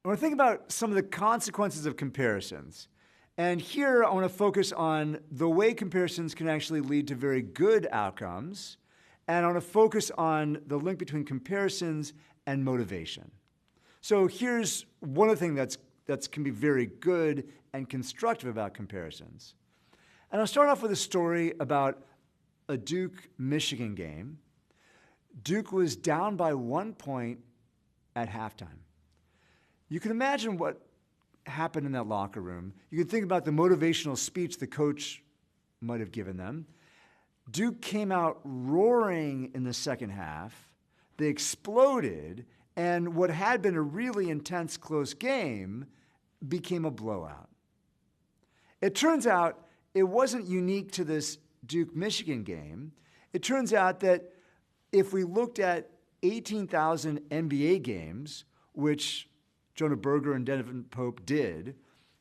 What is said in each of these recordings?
I want to think about some of the consequences of comparisons. And here I want to focus on the way comparisons can actually lead to very good outcomes. And I want to focus on the link between comparisons and motivation. So here's one of the things that can be very good and constructive about comparisons. And I'll start off with a story about a Duke-Michigan game. Duke was down by 1 point at halftime. You can imagine what happened in that locker room. You can think about the motivational speech the coach might have given them. Duke came out roaring in the second half. They exploded, and what had been a really intense, close game became a blowout. It turns out it wasn't unique to this Duke-Michigan game. It turns out that if we looked at 18,000 NBA games, which Jonah Berger and Devin Pope did,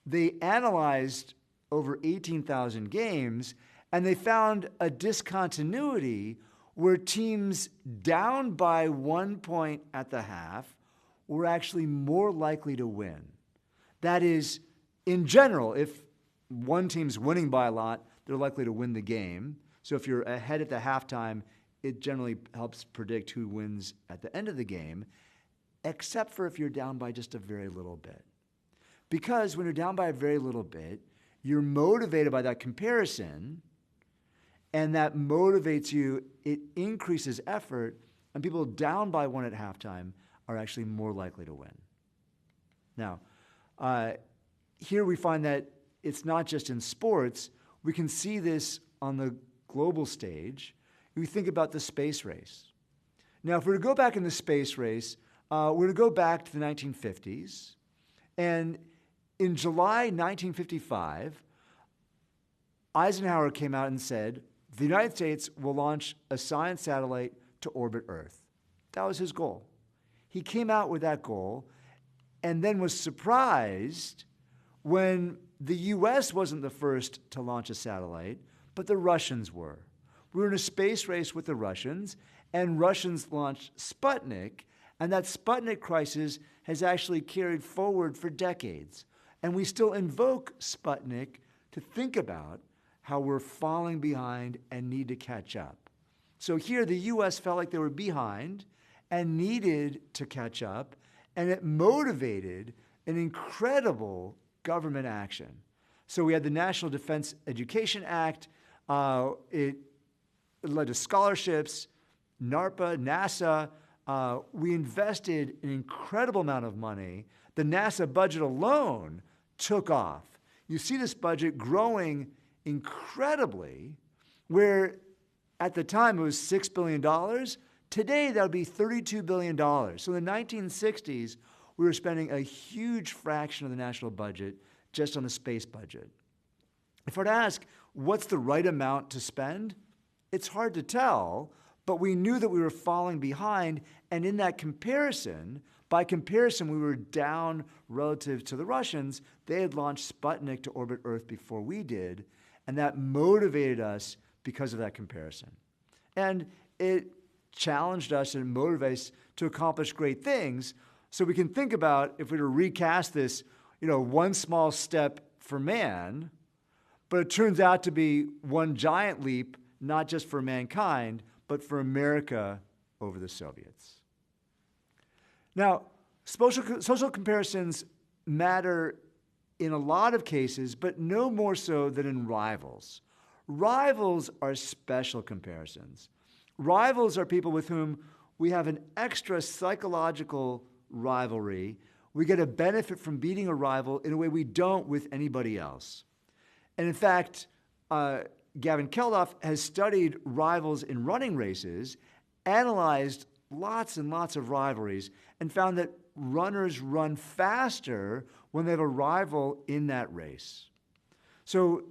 they analyzed over 18,000 games, and they found a discontinuity where teams down by 1 point at the half were actually more likely to win. That is, in general, if one team's winning by a lot, they're likely to win the game. So if you're ahead at the halftime, it generally helps predict who wins at the end of the game, except for if you're down by just a very little bit. Because when you're down by a very little bit, you're motivated by that comparison, and that motivates you. It increases effort, and people down by 1 at halftime are actually more likely to win. Now, here we find that it's not just in sports. We can see this on the global stage. We think about the space race. Now, if we were to go back in the space race, we're going to go back to the 1950s. And in July 1955, Eisenhower came out and said, the United States will launch a science satellite to orbit Earth. That was his goal. He came out with that goal and then was surprised when the U.S. wasn't the first to launch a satellite, but the Russians were. We were in a space race with the Russians, and Russians launched Sputnik, and that Sputnik crisis has actually carried forward for decades. And we still invoke Sputnik to think about how we're falling behind and need to catch up. So here the U.S. felt like they were behind and needed to catch up, and it motivated an incredible government action. So we had the National Defense Education Act. It led to scholarships, NARPA, NASA. We invested an incredible amount of money. The NASA budget alone took off. You see this budget growing incredibly, where at the time it was $6 billion. Today, that would be $32 billion. So in the 1960s, we were spending a huge fraction of the national budget just on the space budget. If I were to ask, what's the right amount to spend? It's hard to tell, but we knew that we were falling behind, and in that comparison, by comparison, we were down relative to the Russians. They had launched Sputnik to orbit Earth before we did, and that motivated us because of that comparison. And it challenged us and motivated us to accomplish great things. So we can think about, if we were to recast this, one small step for man, but it turns out to be one giant leap, not just for mankind, but for America over the Soviets. Now, social comparisons matter in a lot of cases, but no more so than in rivals. Rivals are special comparisons. Rivals are people with whom we have an extra psychological rivalry. We get a benefit from beating a rival in a way we don't with anybody else. And in fact, Gavin Keldoff has studied rivals in running races, analyzed lots and lots of rivalries, and found that runners run faster when they have a rival in that race. So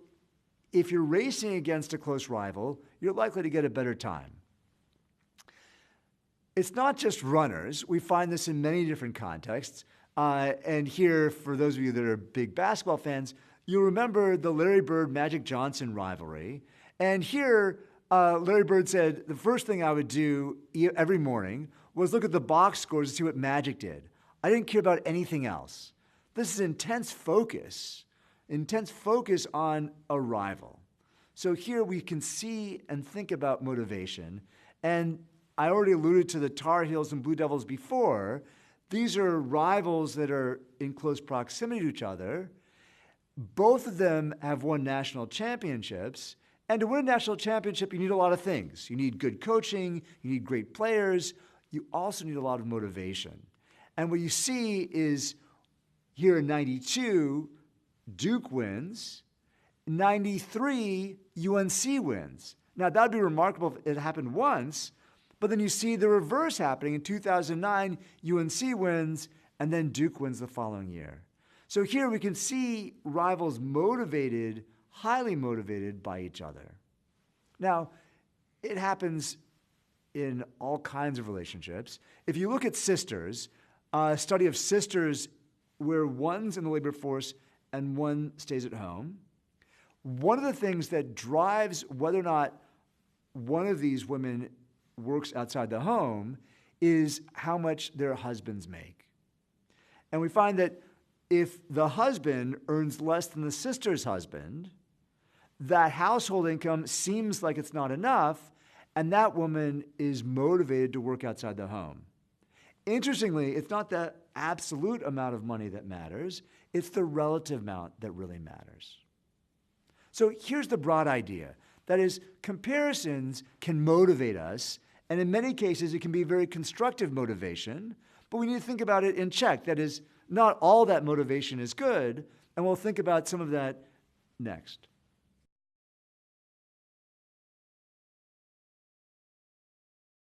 if you're racing against a close rival, you're likely to get a better time. It's not just runners. We find this in many different contexts. And here, for those of you that are big basketball fans, you'll remember the Larry Bird, Magic Johnson rivalry. And here, Larry Bird said, the first thing I would do every morning was look at the box scores to see what Magic did. I didn't care about anything else. This is intense focus on a rival. So here we can see and think about motivation. And I already alluded to the Tar Heels and Blue Devils before. These are rivals that are in close proximity to each other. Both of them have won national championships. And to win a national championship, you need a lot of things. You need good coaching, you need great players, you also need a lot of motivation. And what you see is here in 92, Duke wins. 93, UNC wins. Now, that would be remarkable if it happened once, but then you see the reverse happening. In 2009, UNC wins, and then Duke wins the following year. So here we can see rivals motivated, highly motivated by each other. Now, it happens in all kinds of relationships. If you look at sisters, a study of sisters where one's in the labor force and one stays at home, one of the things that drives whether or not one of these women works outside the home is how much their husbands make. And we find that if the husband earns less than the sister's husband, that household income seems like it's not enough, and that woman is motivated to work outside the home. Interestingly, it's not the absolute amount of money that matters, it's the relative amount that really matters. So here's the broad idea. That is, comparisons can motivate us, and in many cases it can be very constructive motivation, but we need to think about it in check. That is, not all that motivation is good, and we'll think about some of that next.